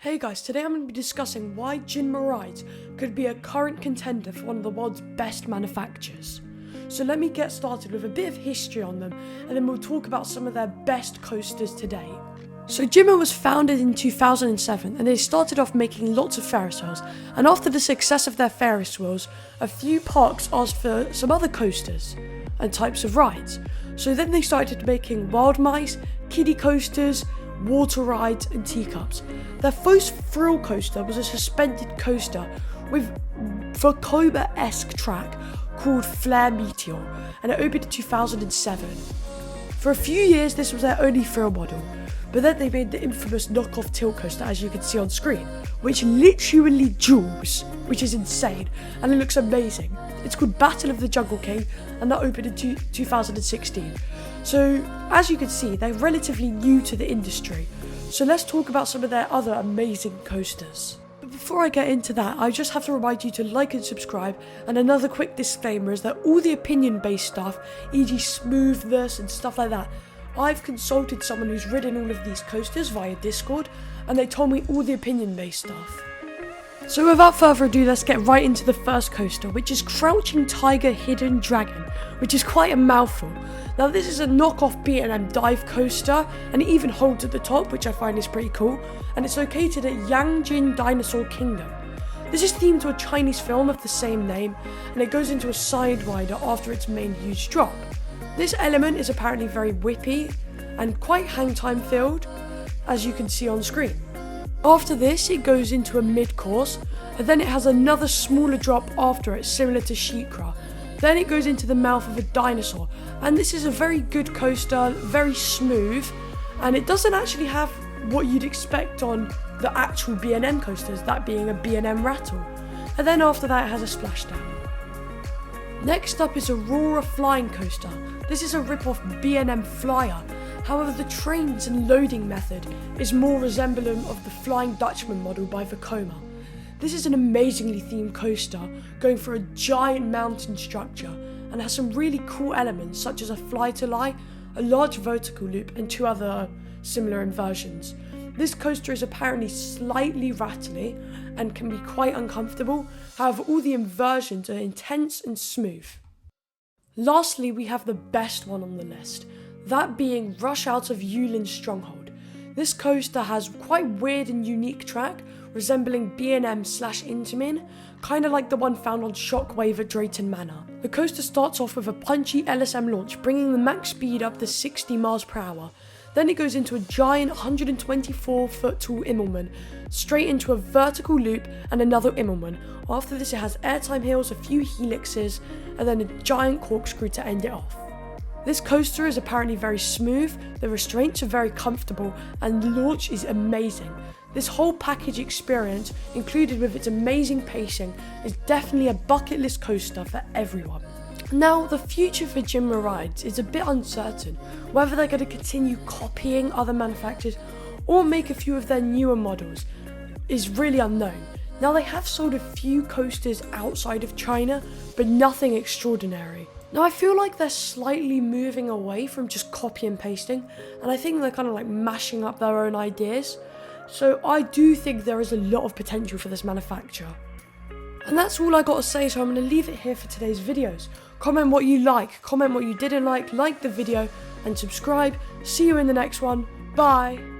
Hey guys, today I'm going to be discussing why Jinma rides could be a current contender for one of the world's best manufacturers. So let me get started with a bit of history on them, and then we'll talk about some of their best coasters to date. So Jinma was founded in 2007, and they started off making lots of Ferris wheels, and after the success of their Ferris wheels, a few parks asked for some other coasters and types of rides. So then they started making wild mice, kiddie coasters, water rides and teacups. Their first thrill coaster was a suspended coaster with Vekoma-esque track called Flare Meteor, and it opened in 2007. For a few years this was their only thrill model, but then they made the infamous knockoff tilt coaster, as you can see on screen, which literally jewels, which is insane, and it looks amazing. It's called Battle of the Jungle King, and that opened in 2016. So, as you can see, they're relatively new to the industry. So let's talk about some of their other amazing coasters. But before I get into that, I just have to remind you to like and subscribe, and another quick disclaimer is that all the opinion-based stuff, e.g. smoothness and stuff like that, I've consulted someone who's ridden all of these coasters via Discord, and they told me all the opinion-based stuff. So without further ado, let's get right into the first coaster, which is Crouching Tiger Hidden Dragon, which is quite a mouthful. Now this is a knockoff B&M dive coaster, and it even holds at the top, which I find is pretty cool, and it's located at Yangjin Dinosaur Kingdom. This is themed to a Chinese film of the same name, and it goes into a side rider after its main huge drop. This element is apparently very whippy and quite hang time filled, as you can see on screen. After this, it goes into a mid-course, and then it has another smaller drop after it, similar to Sheikra. Then it goes into the mouth of a dinosaur, and this is a very good coaster, very smooth, and it doesn't actually have what you'd expect on the actual B&M coasters, that being a B&M rattle. And then after that, it has a splashdown. Next up is Aurora Flying Coaster. This is a rip-off B&M Flyer. However, the trains and loading method is more resemblant of the Flying Dutchman model by Vekoma. This is an amazingly themed coaster going for a giant mountain structure and has some really cool elements such as a fly-to-lie, a large vertical loop and two other similar inversions. This coaster is apparently slightly rattly and can be quite uncomfortable, however all the inversions are intense and smooth. Lastly, we have the best one on the list, that being Rush Out of Yulin Stronghold. This coaster has quite weird and unique track, resembling B&M/Intamin, kinda like the one found on Shockwave at Drayton Manor. The coaster starts off with a punchy LSM launch, bringing the max speed up to 60 miles per hour. Then it goes into a giant 124-foot tall Immelman, straight into a vertical loop and another Immelman. After this it has airtime hills, a few helixes, and then a giant corkscrew to end it off. This coaster is apparently very smooth, the restraints are very comfortable, and the launch is amazing. This whole package experience, included with its amazing pacing, is definitely a bucket list coaster for everyone. Now, the future for Jinma rides is a bit uncertain. Whether they're going to continue copying other manufacturers or make a few of their newer models is really unknown. Now, they have sold a few coasters outside of China, but nothing extraordinary. Now, I feel like they're slightly moving away from just copy and pasting, and I think they're kind of like mashing up their own ideas. So I do think there is a lot of potential for this manufacturer. And that's all I got to say, so I'm going to leave it here for today's videos. Comment what you like, comment what you didn't like the video, and subscribe. See you in the next one. Bye.